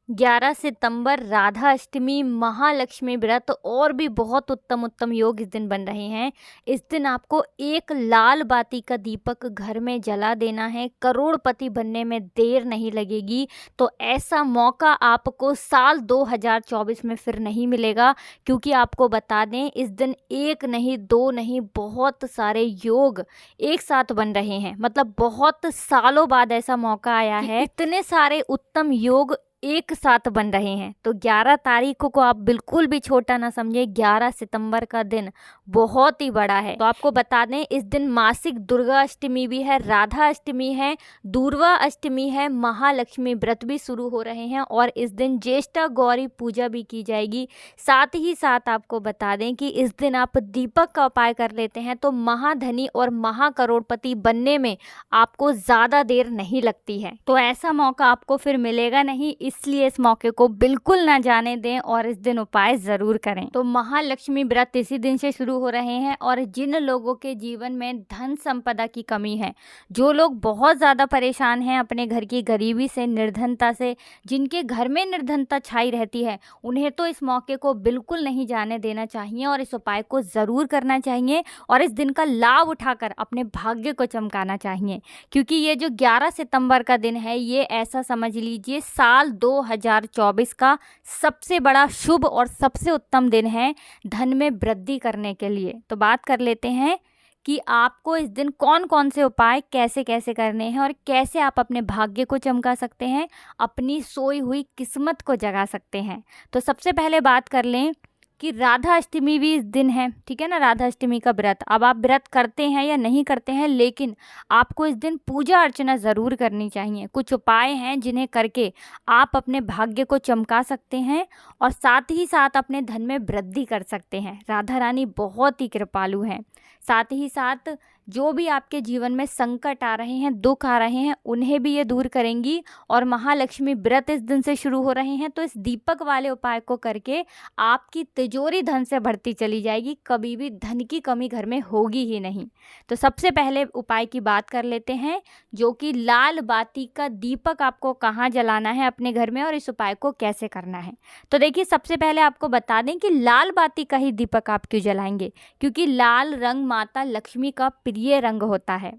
11 सितंबर राधा अष्टमी, महालक्ष्मी व्रत और भी बहुत उत्तम उत्तम योग इस दिन बन रहे हैं। इस दिन आपको एक लाल बाती का दीपक घर में जला देना है। करोड़पति बनने में देर नहीं लगेगी। तो ऐसा मौका आपको साल 2024 में फिर नहीं मिलेगा, क्योंकि आपको बता दें इस दिन एक नहीं दो नहीं बहुत सारे योग एक साथ बन रहे हैं। मतलब बहुत सालों बाद ऐसा मौका आया है, इतने सारे उत्तम योग एक साथ बन रहे हैं। तो 11 तारीख को आप बिल्कुल भी छोटा ना समझे। 11 सितंबर का दिन बहुत ही बड़ा है। तो आपको बता दें इस दिन मासिक दुर्गा अष्टमी भी है, राधा अष्टमी है, दूर्वा अष्टमी है, महालक्ष्मी व्रत भी शुरू हो रहे हैं और इस दिन ज्येष्ठा गौरी पूजा भी की जाएगी। साथ ही साथ आपको बता दें कि इस दिन आप दीपक का उपाय कर लेते हैं तो महाधनी और महाकरोड़पति बनने में आपको ज़्यादा देर नहीं लगती है। तो ऐसा मौका आपको फिर मिलेगा नहीं, इसलिए इस मौके को बिल्कुल ना जाने दें और इस दिन उपाय ज़रूर करें। तो महालक्ष्मी व्रत इसी दिन से शुरू हो रहे हैं और जिन लोगों के जीवन में धन संपदा की कमी है, जो लोग बहुत ज़्यादा परेशान हैं अपने घर की गरीबी से, निर्धनता से, जिनके घर में निर्धनता छाई रहती है, उन्हें तो इस मौके को बिल्कुल नहीं जाने देना चाहिए और इस उपाय को ज़रूर करना चाहिए और इस दिन का लाभ उठाकर अपने भाग्य को चमकाना चाहिए। क्योंकि ये जो 11 सितंबर का दिन है, ये ऐसा समझ लीजिए साल 2024 का सबसे बड़ा शुभ और सबसे उत्तम दिन है धन में वृद्धि करने के लिए। तो बात कर लेते हैं कि आपको इस दिन कौन कौन से उपाय कैसे कैसे करने हैं और कैसे आप अपने भाग्य को चमका सकते हैं, अपनी सोई हुई किस्मत को जगा सकते हैं। तो सबसे पहले बात कर लें कि राधा अष्टमी भी इस दिन है, ठीक है ना। राधा अष्टमी का व्रत, अब आप व्रत करते हैं या नहीं करते हैं, लेकिन आपको इस दिन पूजा अर्चना ज़रूर करनी चाहिए। कुछ उपाय हैं जिन्हें करके आप अपने भाग्य को चमका सकते हैं और साथ ही साथ अपने धन में वृद्धि कर सकते हैं। राधा रानी बहुत ही कृपालु हैं। साथ ही साथ जो भी आपके जीवन में संकट आ रहे हैं, दुख आ रहे हैं, उन्हें भी ये दूर करेंगी। और महालक्ष्मी व्रत इस दिन से शुरू हो रहे हैं, तो इस दीपक वाले उपाय को करके आपकी तिजोरी धन से भरती चली जाएगी। कभी भी धन की कमी घर में होगी ही नहीं। तो सबसे पहले उपाय की बात कर लेते हैं, जो कि लाल बाती का दीपक आपको कहाँ जलाना है अपने घर में और इस उपाय को कैसे करना है। तो देखिए, सबसे पहले आपको बता दें कि लाल बाती का ही दीपक आप क्यों जलाएंगे, क्योंकि लाल रंग माता लक्ष्मी का प्रिय रंग होता है।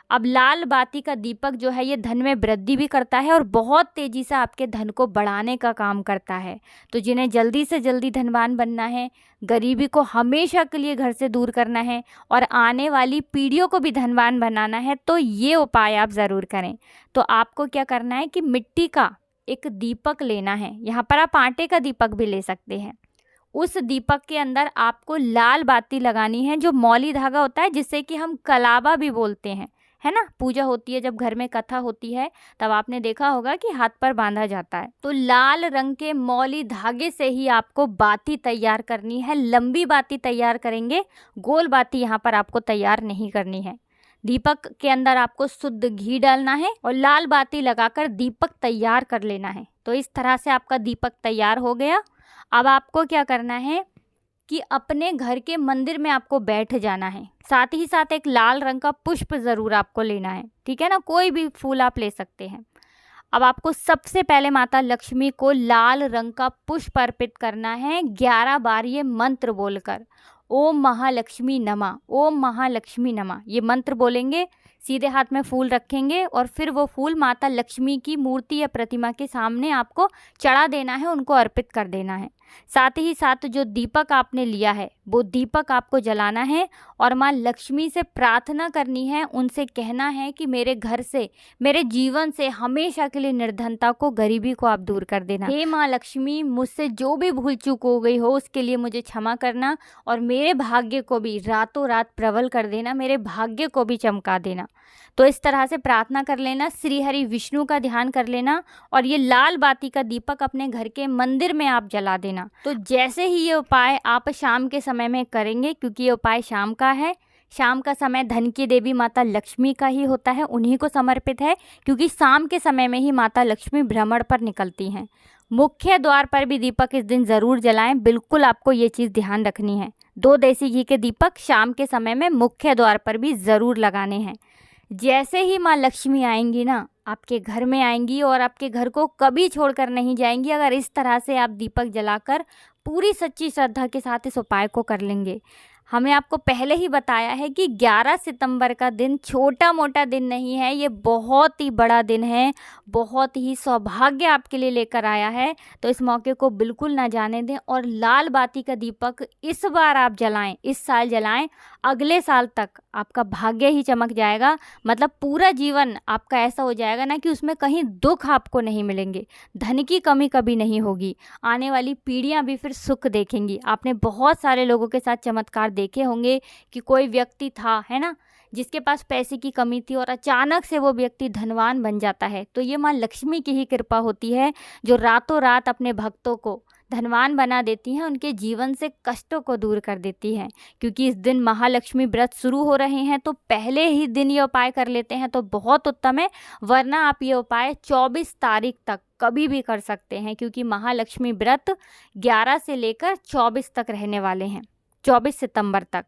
अब लाल बाती का दीपक जो है ये धन में वृद्धि भी करता है और बहुत तेज़ी से आपके धन को बढ़ाने का काम करता है। तो जिन्हें जल्दी से जल्दी धनवान बनना है, गरीबी को हमेशा के लिए घर से दूर करना है और आने वाली पीढ़ियों को भी धनवान बनाना है, तो ये उपाय आप ज़रूर करें। तो आपको क्या करना है कि मिट्टी का एक दीपक लेना है। यहाँ पर आप आटे का दीपक भी ले सकते हैं। उस दीपक के अंदर आपको लाल बाती लगानी है, जो मौली धागा होता है, जिससे कि हम कलावा भी बोलते हैं, है ना। पूजा होती है, जब घर में कथा होती है तब आपने देखा होगा कि हाथ पर बांधा जाता है। तो लाल रंग के मौली धागे से ही आपको बाती तैयार करनी है। लंबी बाती तैयार करेंगे, गोल बाती यहाँ पर आपको तैयार नहीं करनी है। दीपक के अंदर आपको शुद्ध घी डालना है और लाल बाती लगाकर दीपक तैयार कर लेना है। तो इस तरह से आपका दीपक तैयार हो गया। अब आपको क्या करना है कि अपने घर के मंदिर में आपको बैठ जाना है। साथ ही साथ एक लाल रंग का पुष्प ज़रूर आपको लेना है, ठीक है ना। कोई भी फूल आप ले सकते हैं। अब आपको सबसे पहले माता लक्ष्मी को लाल रंग का पुष्प अर्पित करना है। 11 बार ये मंत्र बोलकर, ओम महालक्ष्मी नमः, ओम महालक्ष्मी नमः, ये मंत्र बोलेंगे। सीधे हाथ में फूल रखेंगे और फिर वो फूल माता लक्ष्मी की मूर्ति या प्रतिमा के सामने आपको चढ़ा देना है, उनको अर्पित कर देना है। साथ ही साथ जो दीपक आपने लिया है वो दीपक आपको जलाना है और माँ लक्ष्मी से प्रार्थना करनी है। उनसे कहना है कि मेरे घर से, मेरे जीवन से हमेशा के लिए निर्धनता को, गरीबी को आप दूर कर देना। हे माँ लक्ष्मी, मुझसे जो भी भूल चूक हो गई हो उसके लिए मुझे क्षमा करना और मेरे भाग्य को भी रातों रात प्रबल कर देना, मेरे भाग्य को भी चमका देना। तो इस तरह से प्रार्थना कर लेना, श्री हरि विष्णु का ध्यान कर लेना और ये लाल बाती का दीपक अपने घर के मंदिर में आप जला देना। तो जैसे ही ये उपाय आप शाम के समय में करेंगे, क्योंकि ये उपाय शाम का है, शाम का समय धन की देवी माता लक्ष्मी का ही होता है, उन्हीं को समर्पित है, क्योंकि शाम के समय में ही माता लक्ष्मी भ्रमण पर निकलती हैं। मुख्य द्वार पर भी दीपक इस दिन ज़रूर जलाएं, बिल्कुल आपको ये चीज़ ध्यान रखनी है। 2 देसी घी के दीपक शाम के समय में मुख्य द्वार पर भी ज़रूर लगाने हैं। जैसे ही माँ लक्ष्मी आएंगी ना, आपके घर में आएंगी और आपके घर को कभी छोड़कर नहीं जाएंगी, अगर इस तरह से आप दीपक जलाकर पूरी सच्ची श्रद्धा के साथ इस उपाय को कर लेंगे। हमने आपको पहले ही बताया है कि 11 सितंबर का दिन छोटा मोटा दिन नहीं है, ये बहुत ही बड़ा दिन है, बहुत ही सौभाग्य आपके लिए लेकर आया है। तो इस मौके को बिल्कुल ना जाने दें और लाल बाती का दीपक इस बार आप जलाएं, इस साल जलाएं, अगले साल तक आपका भाग्य ही चमक जाएगा। मतलब पूरा जीवन आपका ऐसा हो जाएगा ना कि उसमें कहीं दुख आपको नहीं मिलेंगे, धन की कमी कभी नहीं होगी, आने वाली पीढ़ियां भी फिर सुख देखेंगी। आपने बहुत सारे लोगों के साथ चमत्कार देखे होंगे कि कोई व्यक्ति था, है ना, जिसके पास पैसे की कमी थी और अचानक से वो व्यक्ति धनवान बन जाता है। तो ये माँ लक्ष्मी की ही कृपा होती है जो रातों रात अपने भक्तों को धनवान बना देती हैं, उनके जीवन से कष्टों को दूर कर देती हैं। क्योंकि इस दिन महालक्ष्मी व्रत शुरू हो रहे हैं तो पहले ही दिन ये उपाय कर लेते हैं तो बहुत उत्तम है, वरना आप ये उपाय 24 तारीख तक कभी भी कर सकते हैं, क्योंकि महालक्ष्मी व्रत 11 से लेकर 24 तक रहने वाले हैं, 24 सितंबर तक।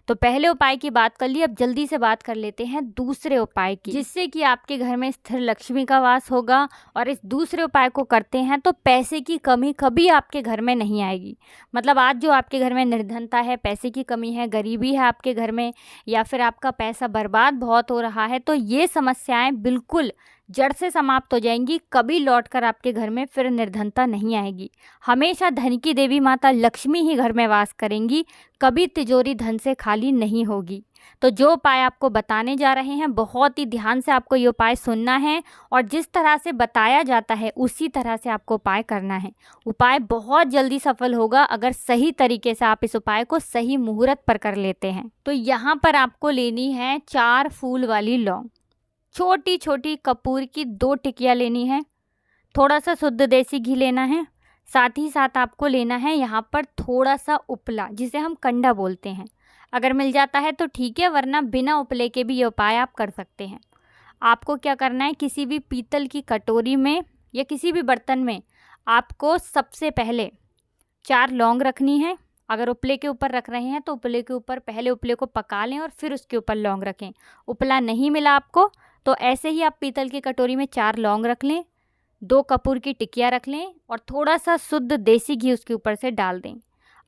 तो पहले उपाय की बात कर ली, अब जल्दी से बात कर लेते हैं दूसरे उपाय की, जिससे कि आपके घर में स्थिर लक्ष्मी का वास होगा। और इस दूसरे उपाय को करते हैं तो पैसे की कमी कभी आपके घर में नहीं आएगी। मतलब आज जो आपके घर में निर्धनता है, पैसे की कमी है, गरीबी है आपके घर में, या फिर आपका पैसा बर्बाद बहुत हो रहा है, तो ये समस्याएं बिल्कुल जड़ से समाप्त हो जाएंगी। कभी लौटकर आपके घर में फिर निर्धनता नहीं आएगी। हमेशा धन की देवी माता लक्ष्मी ही घर में वास करेंगी, कभी तिजोरी धन से खाली नहीं होगी। तो जो उपाय आपको बताने जा रहे हैं, बहुत ही ध्यान से आपको ये उपाय सुनना है और जिस तरह से बताया जाता है उसी तरह से आपको उपाय करना है। उपाय बहुत जल्दी सफल होगा अगर सही तरीके से आप इस उपाय को सही मुहूर्त पर कर लेते हैं। तो यहाँ पर आपको लेनी है 4 फूल वाली लौंग, छोटी छोटी कपूर की 2 टिकिया लेनी है, थोड़ा सा शुद्ध देसी घी लेना है, साथ ही साथ आपको लेना है यहाँ पर थोड़ा सा उपला, जिसे हम कंडा बोलते हैं। अगर मिल जाता है तो ठीक है, वरना बिना उपले के भी ये उपाय आप कर सकते हैं। आपको क्या करना है, किसी भी पीतल की कटोरी में या किसी भी बर्तन में आपको सबसे पहले 4 लौंग रखनी है। अगर उपले के ऊपर रख रहे हैं तो उपले के ऊपर पहले उपले को पका लें और फिर उसके ऊपर लौंग रखें। उपला नहीं मिला आपको तो ऐसे ही आप पीतल की कटोरी में 4 लौंग रख लें, 2 कपूर की टिकिया रख लें और थोड़ा सा शुद्ध देसी घी उसके ऊपर से डाल दें।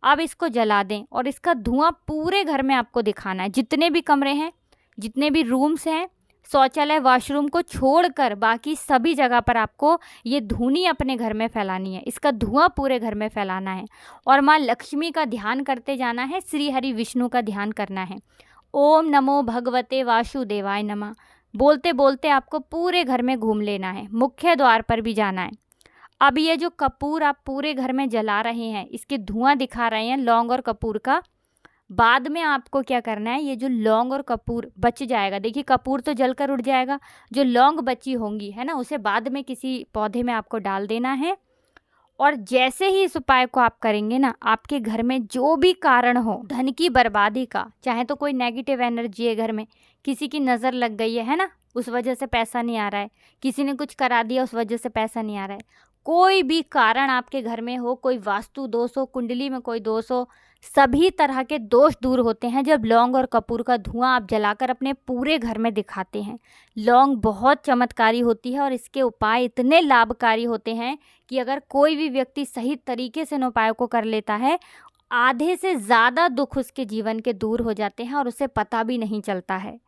अब इसको जला दें और इसका धुआं पूरे घर में आपको दिखाना है। जितने भी कमरे हैं, जितने भी रूम्स हैं, शौचालय, वॉशरूम को छोड़कर बाकी सभी जगह पर आपको ये धुनी अपने घर में फैलानी है। इसका धुआं पूरे घर में फैलाना है और माँ लक्ष्मी का ध्यान करते जाना है, श्री हरि विष्णु का ध्यान करना है। ओम नमो भगवते वासुदेवाय नमः बोलते बोलते आपको पूरे घर में घूम लेना है, मुख्य द्वार पर भी जाना है। अब ये जो कपूर आप पूरे घर में जला रहे हैं, इसके धुआं दिखा रहे हैं लौंग और कपूर का, बाद में आपको क्या करना है, ये जो लौंग और कपूर बच जाएगा, देखिए कपूर तो जलकर उड़ जाएगा, जो लौंग बची होंगी है ना, उसे बाद में किसी पौधे में आपको डाल देना है। और जैसे ही इस उपाय को आप करेंगे ना, आपके घर में जो भी कारण हो धन की बर्बादी का, चाहे तो कोई नेगेटिव एनर्जी है घर में, किसी की नज़र लग गई है ना, उस वजह से पैसा नहीं आ रहा है, किसी ने कुछ करा दिया उस वजह से पैसा नहीं आ रहा है, कोई भी कारण आपके घर में हो, कोई वास्तु दोष हो, कुंडली में कोई दोष हो, सभी तरह के दोष दूर होते हैं जब लौंग और कपूर का धुआं आप जलाकर अपने पूरे घर में दिखाते हैं। लौंग बहुत चमत्कारी होती है और इसके उपाय इतने लाभकारी होते हैं कि अगर कोई भी व्यक्ति सही तरीके से इन उपायों को कर लेता है, आधे से ज़्यादा दुख उसके जीवन के दूर हो जाते हैं और उसे पता भी नहीं चलता है।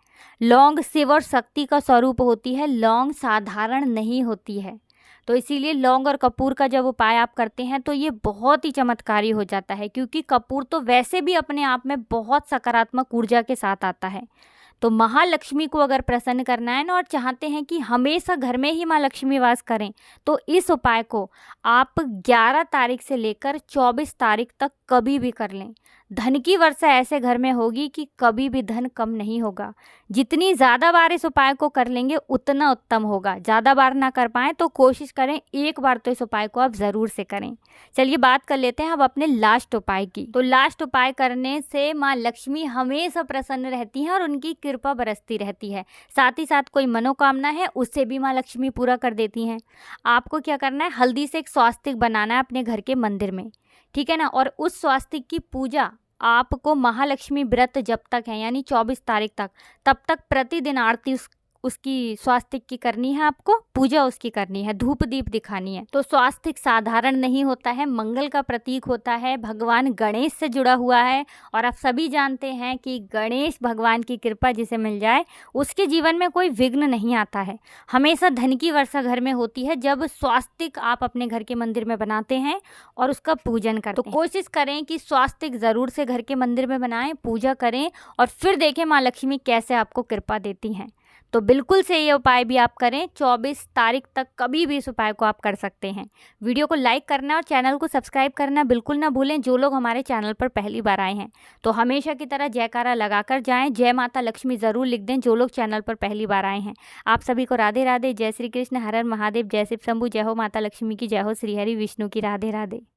लौंग शिव और शक्ति का स्वरूप होती है, लौंग साधारण नहीं होती है। तो इसीलिए लौंग और कपूर का जब उपाय आप करते हैं तो ये बहुत ही चमत्कारी हो जाता है, क्योंकि कपूर तो वैसे भी अपने आप में बहुत सकारात्मक ऊर्जा के साथ आता है। तो महालक्ष्मी को अगर प्रसन्न करना है ना और चाहते हैं कि हमेशा घर में ही माँ लक्ष्मी वास करें, तो इस उपाय को आप 11 तारीख से लेकर 24 तारीख तक कभी भी कर लें। धन की वर्षा ऐसे घर में होगी कि कभी भी धन कम नहीं होगा। जितनी ज़्यादा बार इस उपाय को कर लेंगे उतना उत्तम होगा। ज़्यादा बार ना कर पाएँ तो कोशिश करें एक बार तो इस उपाय को आप ज़रूर से करें। चलिए बात कर लेते हैं अब अपने लास्ट उपाय की। तो लास्ट उपाय करने से माँ लक्ष्मी हमेशा प्रसन्न रहती हैं और उनकी कृपा बरसती रहती है। साथ ही साथ कोई मनोकामना है उससे भी माँ लक्ष्मी पूरा कर देती हैं। आपको क्या करना है, हल्दी से एक स्वास्तिक बनाना है अपने घर के मंदिर में, ठीक है ना, और उस स्वास्तिक की पूजा आपको महालक्ष्मी व्रत जब तक है यानी 24 तारीख तक, तब तक प्रतिदिन आरती उसकी स्वास्तिक की करनी है, आपको पूजा उसकी करनी है, धूप दीप दिखानी है। तो स्वास्तिक साधारण नहीं होता है, मंगल का प्रतीक होता है, भगवान गणेश से जुड़ा हुआ है। और आप सभी जानते हैं कि गणेश भगवान की कृपा जिसे मिल जाए उसके जीवन में कोई विघ्न नहीं आता है। हमेशा धन की वर्षा घर में होती है जब स्वास्तिक आप अपने घर के मंदिर में बनाते हैं और उसका पूजन करते हैं। तो कोशिश करें कि स्वास्तिक ज़रूर से घर के मंदिर में बनाएं, पूजा करें और फिर देखें माँ लक्ष्मी कैसे आपको कृपा देती हैं। तो बिल्कुल से ये उपाय भी आप करें, 24 तारीख तक कभी भी इस उपाय को आप कर सकते हैं। वीडियो को लाइक करना और चैनल को सब्सक्राइब करना बिल्कुल ना भूलें। जो लोग हमारे चैनल पर पहली बार आए हैं तो हमेशा की तरह जयकारा लगाकर जाएं, जय माता लक्ष्मी ज़रूर लिख दें जो लोग चैनल पर पहली बार आए हैं। आप सभी को राधे राधे, जय श्री कृष्ण, हर हर महादेव, जय शिव शंभू, जय हो माता लक्ष्मी की, जय हो श्री हरि विष्णु की, राधे राधे।